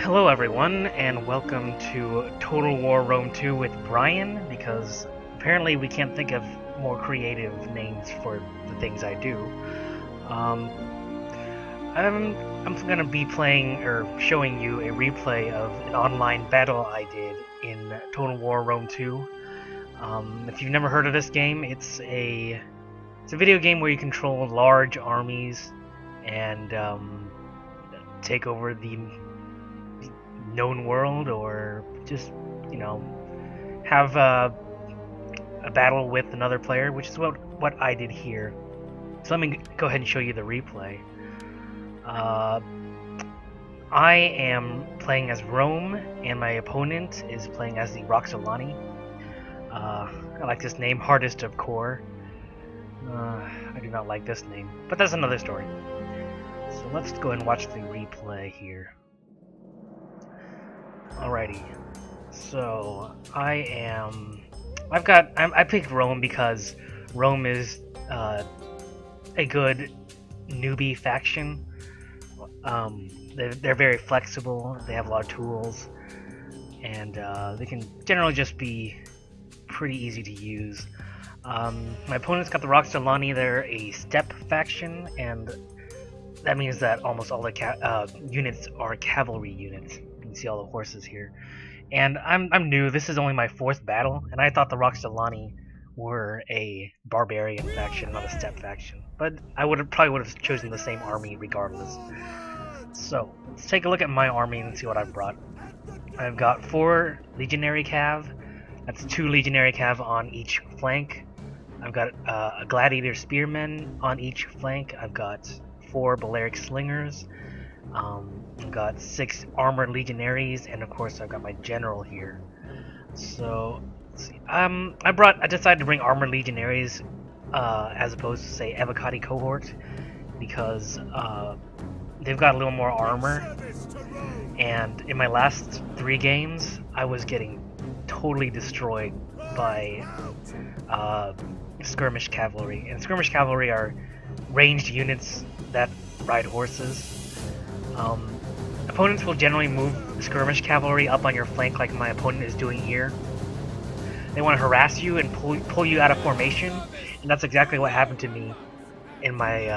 Hello everyone, and welcome to Total War Rome 2 with Brian, because apparently we can't think of more creative names for the things I do. Um, I'm gonna be playing, or showing you a replay of an online battle I did in Total War Rome 2. If you've never heard of this game, it's a video game where you control large armies and take over the known world, or just, have a battle with another player, which is what I did here. So let me go ahead and show you the replay. I am playing as Rome, and my opponent is playing as the Roxolani. I like this name, Hardest of Core. I do not like this name, but that's another story. So let's go ahead and watch the replay here. Alrighty, so I picked Rome because Rome is a good newbie faction. They're very flexible, they have a lot of tools, and they can generally just be pretty easy to use. My opponent's got the Roxolani. They're a step faction, and that means that almost all the units are cavalry units. You can see all the horses here. And I'm new. This is only my 4th battle, and I thought the Roxolani were a barbarian faction, not a step faction. But I probably would have chosen the same army regardless. So let's take a look at my army and see what I've brought. I've got 4 legionary cav. That's 2 legionary cav on each flank. I've got a gladiator spearmen on each flank. I've got 4 Balearic slingers. I've got 6 armored legionaries, and of course I've got my general here. So let's see. I decided to bring armored legionaries as opposed to, say, Evocati cohort, because they've got a little more armor. And in my last 3 games, I was getting totally destroyed by skirmish cavalry. And skirmish cavalry are ranged units that ride horses. Opponents will generally move skirmish cavalry up on your flank like my opponent is doing here. They want to harass you and pull you out of formation, and that's exactly what happened to me in my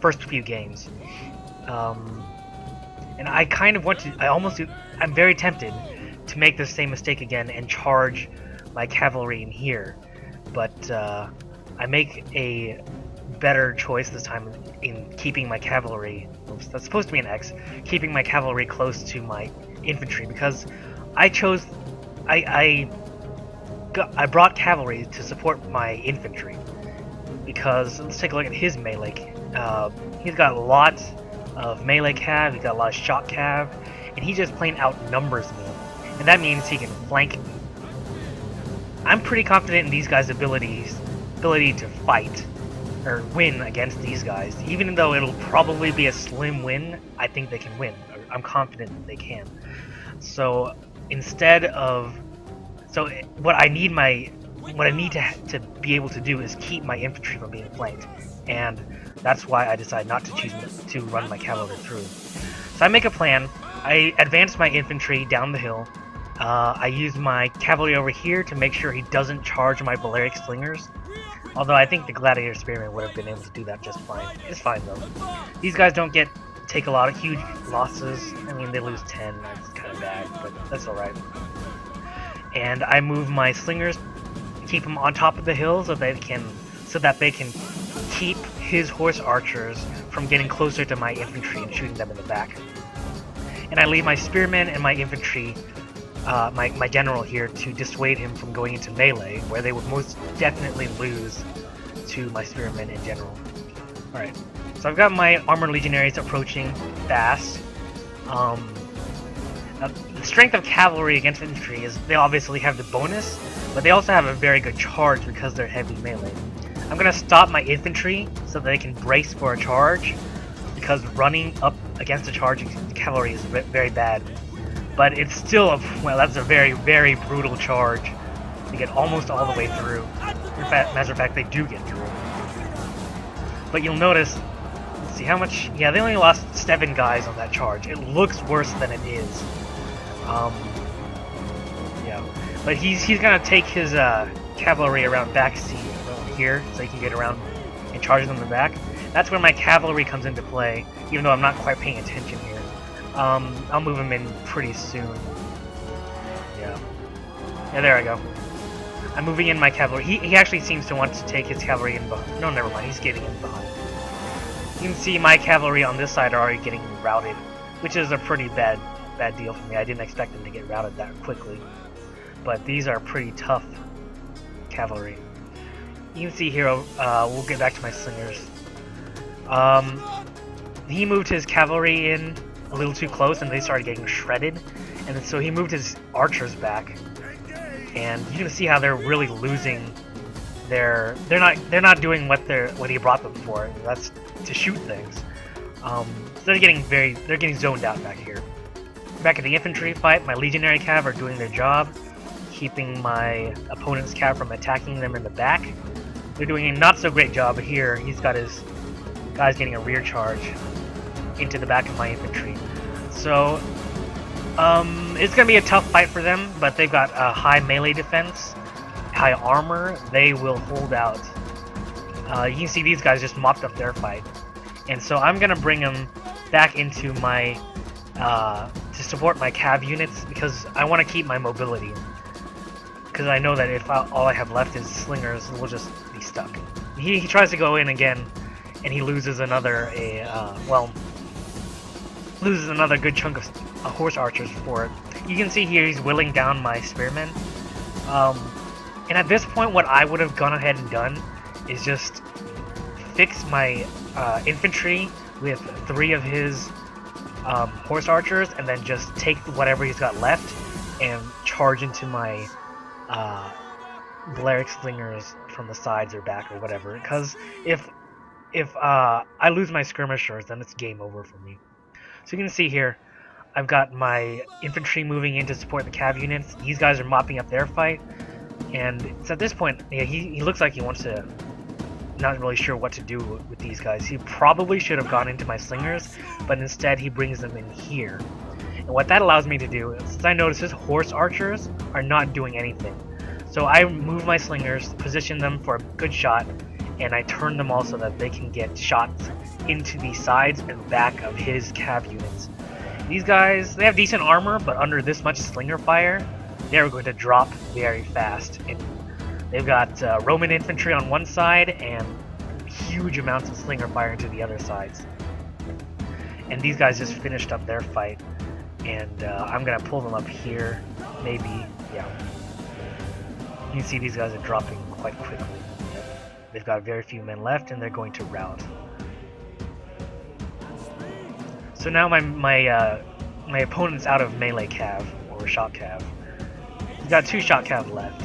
first few games. And I kind of want to, I'm very tempted to make the same mistake again and charge my cavalry in here, but I make a better choice this time in keeping my cavalry, that's supposed to be an X, keeping my cavalry close to my infantry, because I brought cavalry to support my infantry, because let's take a look at his melee. He's got a lot of melee cav, he's got a lot of shot cav, and he just plain outnumbers me, and that means he can flank me. I'm pretty confident in these guys' ability to fight or win against these guys. Even though it'll probably be a slim win, I think they can win. I'm confident that they can. So what I need to be able to do is keep my infantry from being flanked, and that's why I decided not to choose to run my cavalry through. So I make a plan. I advance my infantry down the hill. I use my cavalry over here to make sure he doesn't charge my Balearic slingers. Although I think the gladiator spearmen would have been able to do that just fine. It's fine though. These guys don't take a lot of huge losses. I mean, they lose 10. That's kind of bad, but that's alright. And I move my slingers, keep them on top of the hill so that they can keep his horse archers from getting closer to my infantry and shooting them in the back. And I leave my spearmen and my infantry, my general here, to dissuade him from going into melee, where they would most definitely lose to my spearmen in general. Alright, so I've got my armored legionaries approaching fast. Now, the strength of cavalry against infantry is they obviously have the bonus, but they also have a very good charge because they're heavy melee. I'm going to stop my infantry so that they can brace for a charge, because running up against a charging cavalry is very bad. But it's still that's a very, very brutal charge. They get almost all the way through. Matter of fact, they do get through. But you'll notice, let's see how much. Yeah, they only lost 7 guys on that charge. It looks worse than it is. Yeah, but he's gonna take his cavalry around back here, so he can get around and charge them in the back. That's where my cavalry comes into play, even though I'm not quite paying attention here. I'll move him in pretty soon. Yeah, there I go. I'm moving in my cavalry. He actually seems to want to take his cavalry in behind. No, never mind. He's getting in behind. You can see my cavalry on this side are already getting routed, which is a pretty bad deal for me. I didn't expect them to get routed that quickly. But these are pretty tough cavalry. You can see here, we'll get back to my slingers. He moved his cavalry in a little too close and they started getting shredded. And so he moved his archers back. And you can see how they're really losing their... They're not doing what he brought them for. That's to shoot things. So they're getting zoned out back here. Back at the infantry fight, my legionary cav are doing their job, keeping my opponent's cav from attacking them in the back. They're doing a not so great job here. He's got his guys getting a rear charge into the back of my infantry. So it's gonna be a tough fight for them, but they've got a high melee defense, high armor. They will hold out. You can see these guys just mopped up their fight, and so I'm gonna bring them back into my to support my cav units because I want to keep my mobility. Because I know that if all I have left is slingers, we'll just be stuck. He tries to go in again, and he loses another loses another good chunk of horse archers for it. You can see here he's whittling down my spearmen. And at this point, what I would have gone ahead and done is just fix my infantry with 3 of his horse archers, and then just take whatever he's got left and charge into my Balearic slingers from the sides or back or whatever. Because if I lose my skirmishers, then it's game over for me. So you can see here, I've got my infantry moving in to support the cav units. These guys are mopping up their fight, and it's at this point, yeah, he looks like he wants to. Not really sure what to do with these guys. He probably should have gone into my slingers, but instead he brings them in here. And what that allows me to do is, since I notice his horse archers are not doing anything, so I move my slingers, position them for a good shot, and I turn them all so that they can get shots into the sides and back of his cav units. These guys, they have decent armor, but under this much slinger fire, they're going to drop very fast. And they've got Roman infantry on one side and huge amounts of slinger fire into the other sides. And these guys just finished up their fight, and I'm gonna pull them up here, maybe, yeah. You can see these guys are dropping quite quickly. They've got very few men left, and they're going to rout. So now my opponent's out of melee cav, or shock cav. He's got 2 shock cav left,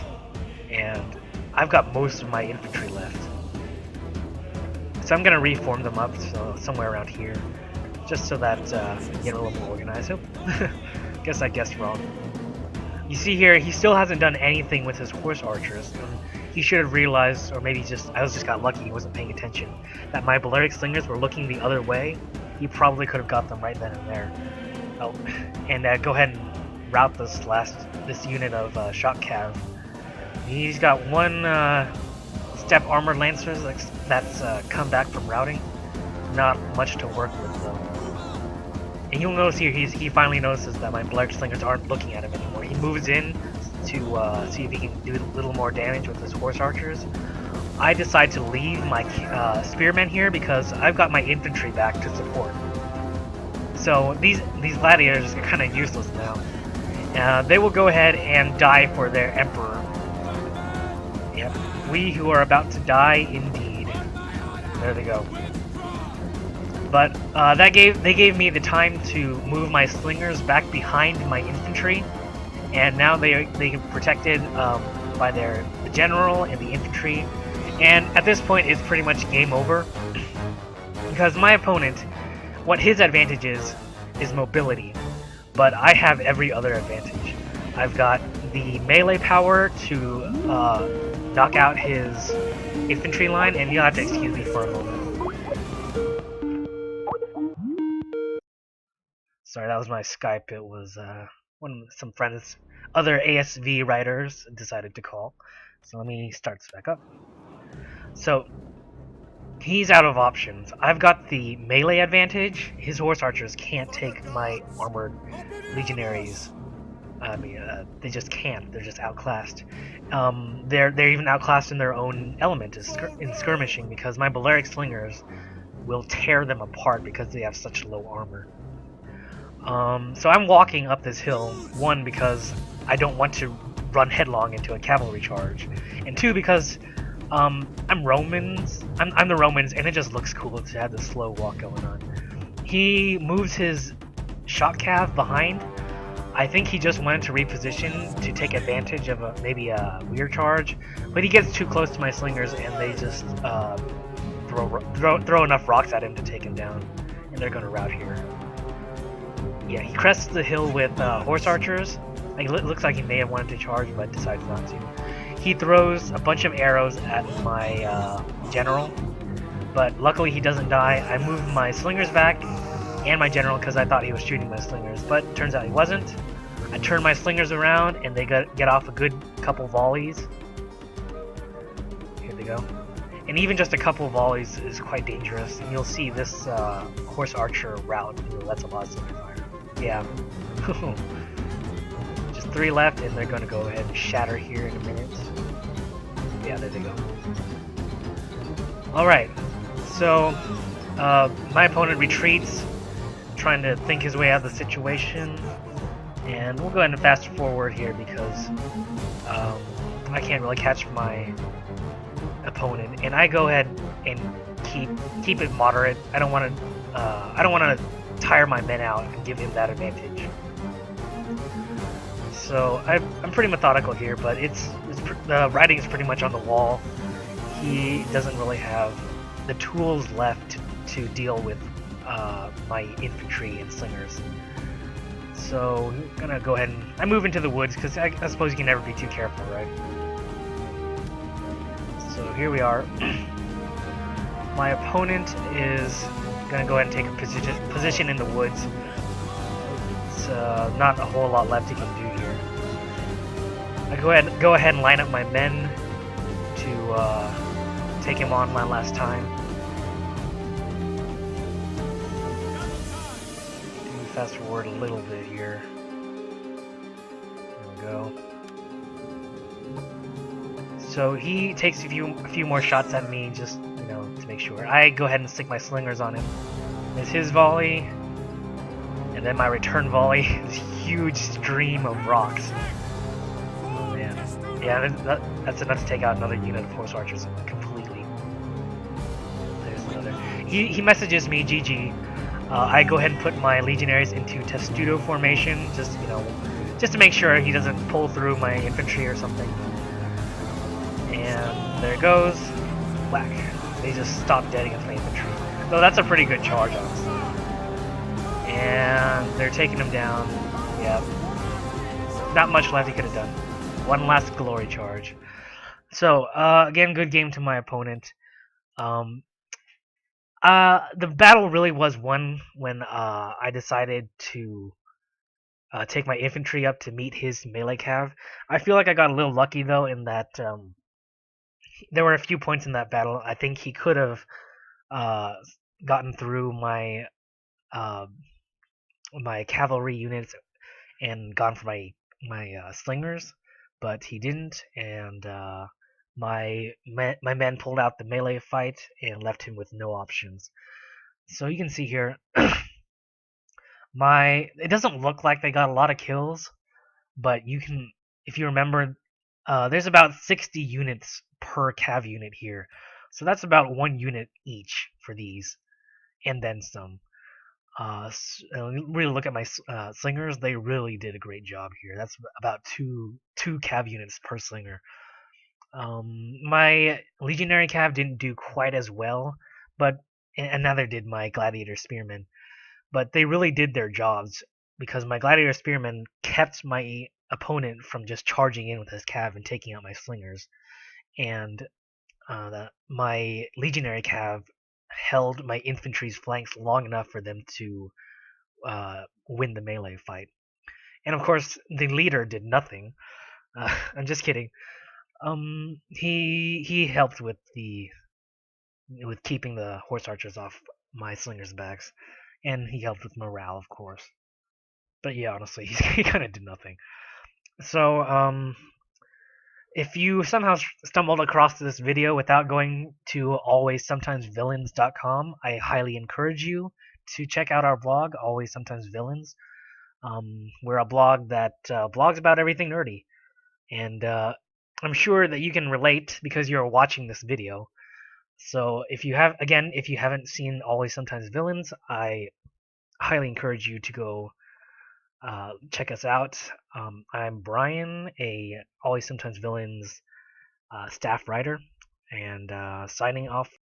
and I've got most of my infantry left. So I'm gonna reform them up somewhere around here, just so that get a little more organized. Oh, guess I guessed wrong. You see here, he still hasn't done anything with his horse archers. He should have realized, or maybe I just got lucky, he wasn't paying attention, that my Balearic slingers were looking the other way. He probably could have got them right then and there. Oh, and go ahead and rout this unit of shock cav. He's got 1 step armored lancers that's come back from routing. Not much to work with though. And you'll notice here, he finally notices that my Balearic slingers aren't looking at him anymore. He moves in to see if he can do a little more damage with his horse archers. I decide to leave my spearmen here because I've got my infantry back to support. So these gladiators are kind of useless now. They will go ahead and die for their emperor. Yep, we who are about to die indeed. There they go. But they gave me the time to move my slingers back behind my infantry, and now they get protected by the general and the infantry. And at this point, it's pretty much game over because my opponent, what his advantage is mobility, but I have every other advantage. I've got the melee power to knock out his infantry line, and you'll have to excuse me for a moment. Sorry, that was my Skype. It was some friends, other ASV writers decided to call. So let me start this back up. So he's out of options. I've got the melee advantage. His horse archers can't take my armored legionaries. I mean, they just can't. They're just outclassed. They're even outclassed in their own element in skirmishing because my Balearic slingers will tear them apart because they have such low armor. So I'm walking up this hill, one, because I don't want to run headlong into a cavalry charge, and two, because I'm Romans. I'm the Romans, and it just looks cool to have this slow walk going on. He moves his shot cav behind. I think he just wanted to reposition to take advantage of maybe a weird charge, but he gets too close to my slingers, and they just throw enough rocks at him to take him down, and they're going to rout here. Yeah, he crests the hill with horse archers. Like, it looks like he may have wanted to charge, but decides not to. He throws a bunch of arrows at my general, but luckily he doesn't die. I move my slingers back and my general because I thought he was shooting my slingers, but turns out he wasn't. I turn my slingers around and they get off a good couple volleys. Here they go. And even just a couple volleys is quite dangerous. And you'll see this horse archer route. That's a lot of slinger fire. Yeah. Just 3 left, and they're going to go ahead and shatter here in a minute. Yeah, there they go. Alright, so my opponent retreats, trying to think his way out of the situation. And we'll go ahead and fast forward here because I can't really catch my opponent, and I go ahead and keep it moderate. I don't want to tire my men out and give him that advantage. So I'm pretty methodical here, but the writing is pretty much on the wall. He doesn't really have the tools left to deal with my infantry and slingers. So I'm gonna go ahead and I move into the woods because I suppose you can never be too careful, right? So here we are. My opponent is gonna go ahead and take a position in the woods. It's not a whole lot left he can do here. I go ahead and line up my men to take him on one last time. Fast forward a little bit here. There we go. So he takes a few more shots at me, just to make sure. I go ahead and stick my slingers on him. There's his volley, and then my return volley. This huge stream of rocks. Oh man, yeah, that's enough to take out another unit of horse archers completely. There's another. He messages me, GG. I go ahead and put my legionaries into testudo formation, just to make sure he doesn't pull through my infantry or something. And there it goes, whack. They just stop dead against my infantry. Though that's a pretty good charge, honestly. And they're taking him down. Yeah, not much left he could have done. One last glory charge. So again, good game to my opponent. The battle really was won when I decided to take my infantry up to meet his melee cav. I feel like I got a little lucky though in that there were a few points in that battle. I think he could have gotten through my my cavalry units and gone for my slingers, but he didn't, and my men pulled out the melee fight and left him with no options. So you can see here, it doesn't look like they got a lot of kills, but if you remember, there's about 60 units per cav unit here, so that's about 1 unit each for these, and then some. Really look at my slingers; they really did a great job here. That's about two cav units per slinger. My legionary cav didn't do quite as well, but and neither did my gladiator spearmen. But they really did their jobs because my gladiator spearmen kept my opponent from just charging in with his cav and taking out my slingers, and my legionary cav held my infantry's flanks long enough for them to win the melee fight. And of course, the leader did nothing. I'm just kidding. He helped with keeping the horse archers off my slingers' backs, and he helped with morale, of course. But yeah, honestly, he kind of did nothing. So if you somehow stumbled across this video without going to alwayssometimesvillains.com, I highly encourage you to check out our blog, Always Sometimes Villains. We're a blog that blogs about everything nerdy, and I'm sure that you can relate because you're watching this video. So if you haven't seen Always Sometimes Villains, I highly encourage you to go check us out. I'm Brian, a Always Sometimes Villains staff writer, and signing off